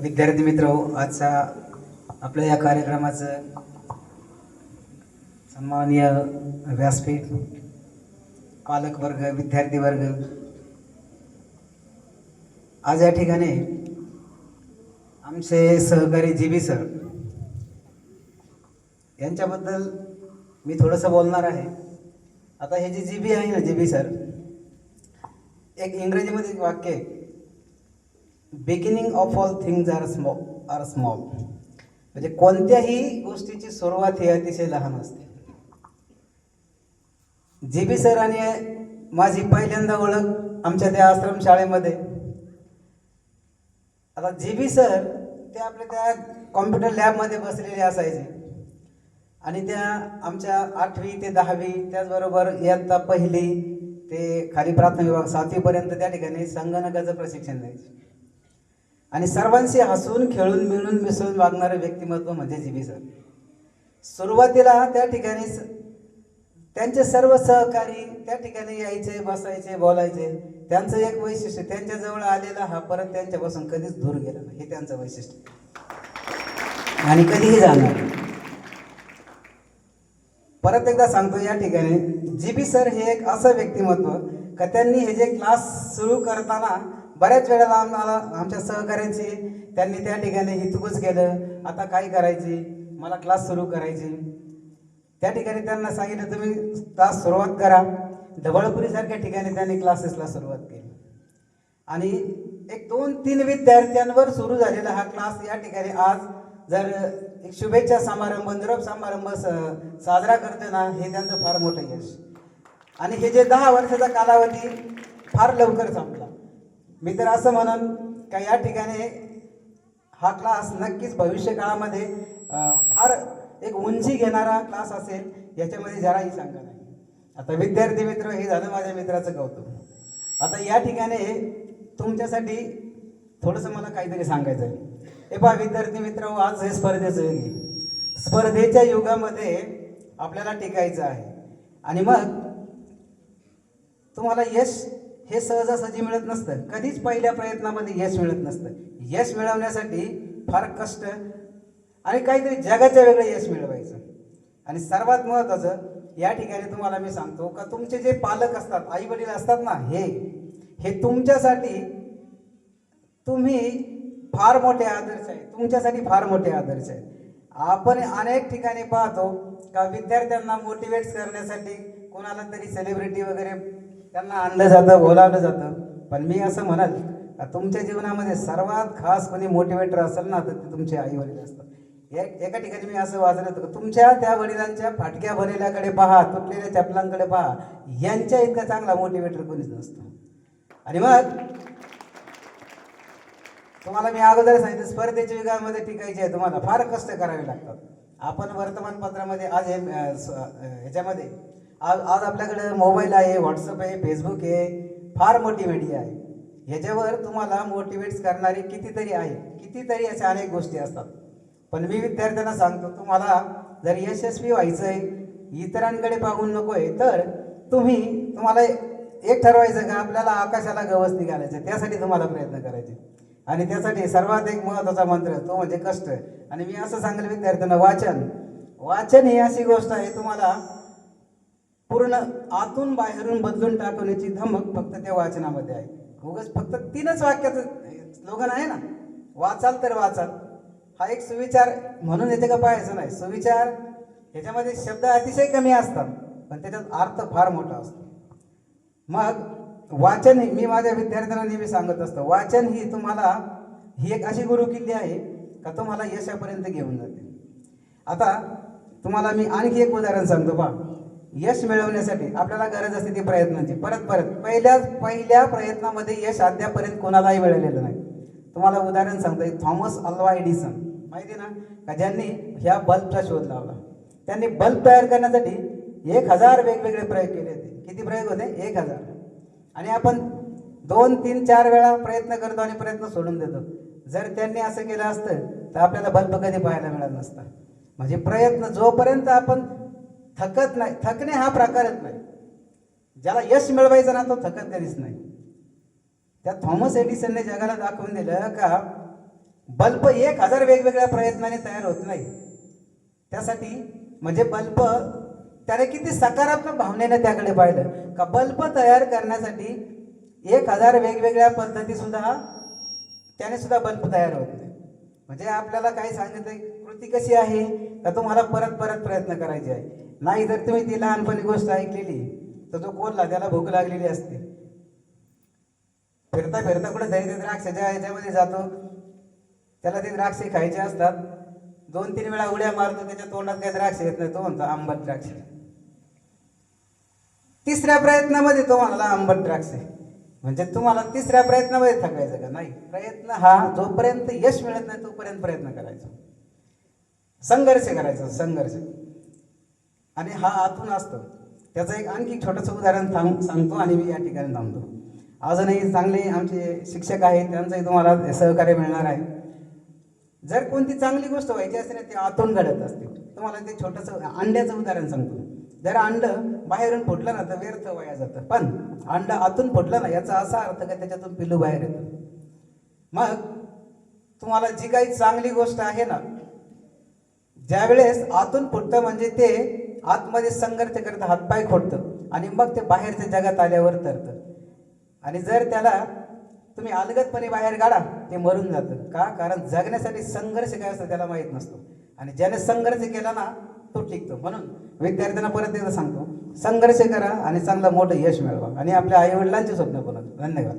विद्यार्थी मित्र हो, आजच्या आपल्या या कार्यक्रमाचं सन्माननीय व्यासपीठ, पालक वर्ग, विद्यार्थी वर्ग, आज या ठिकाणी आमचे सहकारी जीबी सर यांच्याबद्दल मी थोडंसं बोलणार आहे. आता हे जे जीबी आहे ना, जीबी सर, एक इंग्रजीमध्ये एक वाक्य आहे, beginning of all things are small. म्हणजे कोणत्याही गोष्टीची सुरुवात ही अतिशय लहान असते. जीबी सर आणि माझी पहिल्यांदा ओळख आमच्या त्या आश्रम शाळेमध्ये. आता जीबी सर ते आपल्या त्या कॉम्प्युटर लॅबमध्ये बसलेले असायचे आणि त्या आमच्या 8वी ते 10वी, त्याचबरोबर इयत्ता 1ली ते खाली प्राथमिक विभाग 7वीपर्यंत त्या ठिकाणी संगणकाचं प्रशिक्षण द्यायचे. आणि सर्वांशी हसून खेळून मिळून मिसळून वागणारे व्यक्तिमत्व म्हणजे जीबी सर. सुरुवातीला त्या ठिकाणी त्यांचे सर्व सहकारी त्या ठिकाणी यायचे, बसायचे, बोलायचे. त्यांचं एक वैशिष्ट्य, त्यांच्याजवळ आलेला हा परत त्यांच्यापासून कधीच दूर गेला नाही, हे त्यांचं वैशिष्ट्य आणि कधीही जाणार. परत एकदा सांगतो, या ठिकाणी जीबी सर हे एक असं व्यक्तिमत्व का त्यांनी हे जे क्लास सुरू करताना बऱ्याच वेळेला आमच्या सहकाऱ्यांची त्यांनी त्या ठिकाणी हितगुज केलं. आता काय करायची, मला क्लास सुरू करायची. त्या ठिकाणी त्यांना सांगितलं तुम्ही क्लास सुरुवात करा. ढवळपुरीसारख्या ठिकाणी त्यांनी क्लासेसला सुरुवात केली आणि एक 2-3 विद्यार्थ्यांवर सुरू झालेला हा क्लास या ठिकाणी आज जर एक शुभेच्छा समारंभ, निरोप समारंभ साजरा करतो ना, हे त्यांचं फार मोठं यश. आणि हे जे 10 वर्षाचा कालावधी फार लवकर संपला. मी तर असं म्हणन का या ठिकाणी हा क्लास नक्कीच भविष्य काळामध्ये फार एक उंची घेणारा क्लास असेल, याच्यामध्ये जराही शंका नाही. आता विद्यार्थी मित्र, हे झालं माझ्या मित्राचं कौतुक. आता या ठिकाणी तुमच्यासाठी थोडंसं मला काहीतरी सांगायचं आहे. हे पहा विद्यार्थी मित्र, आज हे स्पर्धेचं युग आहे. स्पर्धेच्या युगामध्ये आपल्याला टिकायचं आहे आणि मग तुम्हाला यश हे सहजासहजी मिळत नसतं. कधीच पहिल्या प्रयत्नामध्ये यश मिळत नसतं. यश मिळवण्यासाठी फार कष्ट आणि काहीतरी जगाच्या वेगळं यश मिळवायचं. आणि सर्वात महत्त्वाचं या ठिकाणी तुम्हाला मी सांगतो का तुमचे जे पालक असतात, आई वडील असतात ना, हे तुमच्यासाठी तुम्ही फार मोठे आदर्श आहे, तुमच्यासाठी फार मोठे आदर्श आहे. आपण अनेक ठिकाणी पाहतो का विद्यार्थ्यांना मोटिवेट करण्यासाठी कोणाला तरी सेलिब्रिटी वगैरे त्यांना आणलं जातं, बोलावलं जातं. पण मी असं म्हणाल का तुमच्या जीवनामध्ये सर्वात खास कोणी मोटिवेटर असेल ना, तर ते तुमचे आई वडील असतात. एका ठिकाणी मी असं वाचलं होतं, तुमच्या त्या वडिलांच्या फाटक्या भरलेल्याकडे पहा, तुटलेल्या चपलांकडे पहा, यांच्या इतका चांगला मोटिवेटर कोणीच नसतो. आणि मग तुम्हाला मी अगोदर सांगितलं, स्पर्धेच्या युगामध्ये टिकायचे आहे, तुम्हाला फार कष्ट करावे लागतात. आपण वर्तमानपत्रामध्ये आज ह्याच्यामध्ये आज आपल्याकडे मोबाईल आहे, व्हॉट्सअप आहे, फेसबुक आहे, फार मोठी मीडिया आहे. ह्याच्यावर तुम्हाला मोटिवेट्स करणारी कितीतरी अशा अनेक गोष्टी असतात. पण मी विद्यार्थ्यांना सांगतो, तुम्हाला जर यशस्वी व्हायचं आहे, इतरांकडे पाहून नको आहे, तर तुम्हाला एक ठरवायचं का आपल्याला आकाशाला गवसणी घालायचं. त्यासाठी तुम्हाला प्रयत्न करायचे आणि त्यासाठी सर्वात एक महत्त्वाचा मंत्र तो म्हणजे कष्ट. आणि मी असं सांगेल विद्यार्थ्यांना, वाचन ही अशी गोष्ट आहे, तुम्हाला पूर्ण आतून बाहेरून बदलून टाकण्याची धमक फक्त त्या वाचनामध्ये आहे. उगाच फक्त 3च वाक्याचं स्लोगन आहे ना, वाचाल तर वाचाल. हा एक सुविचार म्हणून याच्या का पाहायचं नाही. सुविचार ह्याच्यामध्ये शब्द अतिशय कमी असतात, पण त्याच्यात अर्थ फार मोठा असतो. मग वाचन मी माझ्या विद्यार्थ्यांना नेहमी सांगत असतो, वाचन ही एक अशी गुरुकिल्ली आहे का तुम्हाला यशापर्यंत घेऊन जाते. आता तुम्हाला मी आणखी एक उदाहरण सांगतो. पहा, यश मिळवण्यासाठी आपल्याला गरज असते ती प्रयत्नांची. पहिल्या प्रयत्नामध्ये यश अद्यापर्यंत कोणालाही मिळालेलं नाही. तुम्हाला उदाहरण सांगतोय, थॉमस अल्वा एडिसन, माहिती ना, का ज्यांनी ह्या बल्बचा शोध लावला. त्यांनी बल्ब तयार करण्यासाठी 1000 वेगवेगळे प्रयोग केले होते. किती प्रयोग होते? 1000. आणि आपण 2, 3, 4 वेळा प्रयत्न करतो आणि प्रयत्न सोडून देतो. जर त्यांनी असं केलं असतं तर आपल्याला बल्ब कधी पाहायला मिळाला नसता. म्हणजे प्रयत्न जोपर्यंत आपण थकत नाही, थकणे हा प्रकारच नाही. ज्याला यश मिळवायचं ना, तो थकत कधीच नाही. त्या थॉमस एडिसनने जगाला दाखवून दिलं का बल्ब 1000 वेगवेगळ्या प्रयत्नाने तयार होत नाही. त्यासाठी म्हणजे बल्ब त्याने किती सकारात्मक भावनेने त्याकडे पाहिलं का बल्ब तयार करण्यासाठी 1000 वेगवेगळ्या पद्धती सुद्धा त्याने सुद्धा बल्ब तयार होत नाही. म्हणजे आपल्याला काय सांगितलं कृती कशी आहे का तुम्हाला परत परत प्रयत्न करायचे आहे. नाही जर तुम्ही ती लहानपणी गोष्ट ऐकलेली तर जो कोल्हा त्याला भूक लागलेली असते, फिरता फिरता कुठे तरी ते द्राक्षाच्या याच्यामध्ये जातो, त्याला ते द्राक्षे खायचे असतात. 2-3 वेळा उड्या मारतो, त्याच्या तोंडात काही द्राक्ष येत नाही, तो म्हणतो आंबट द्राक्ष. तिसऱ्या प्रयत्नामध्ये तो म्हणाला आंबट द्राक्ष. म्हणजे तुम्हाला तिसऱ्या प्रयत्नामध्ये थकायचं का नाही. प्रयत्न हा जोपर्यंत यश मिळत नाही तोपर्यंत प्रयत्न करायचा, संघर्ष करायचा, संघर्ष. आणि हा आतून असतो. त्याचं एक आणखी छोटंसं उदाहरण सांगतो आणि मी या ठिकाणी थांबतो. अजूनही चांगले आमचे शिक्षक आहेत, त्यांचंही तुम्हाला सहकार्य मिळणार आहे. जर कोणती चांगली गोष्ट व्हायची असते ना ती आतून घडत असते. तुम्हाला ते छोटंसं अंड्याचं उदाहरण सांगतो. जर अंड बाहेरून फुटलं ना तर व्यर्थ वाया जातं, पण अंड आतून फुटलं ना याचा असा अर्थ का त्याच्यातून पिल्लू बाहेर येतं. मग तुम्हाला जी काही चांगली गोष्ट आहे ना, ज्यावेळेस आतून फुटतं म्हणजे ते आतमध्ये संघर्ष करतं, हातपाय खोडतं आणि मग ते बाहेरच्या जगात आल्यावर तरतं. आणि जर त्याला तुम्ही अलगदपणे बाहेर काढा ते मरून जातं. का? कारण जगण्यासाठी संघर्ष काय असतं त्याला माहीत नसतो. आणि ज्याने संघर्ष केला ना तो टिकतो. म्हणून विद्यार्थ्यांना परत एकदा सांगतो, संघर्ष करा आणि चांगलं मोठं यश मिळवा आणि आपल्या आईवडिलांचे स्वप्न पूर्ण. धन्यवाद.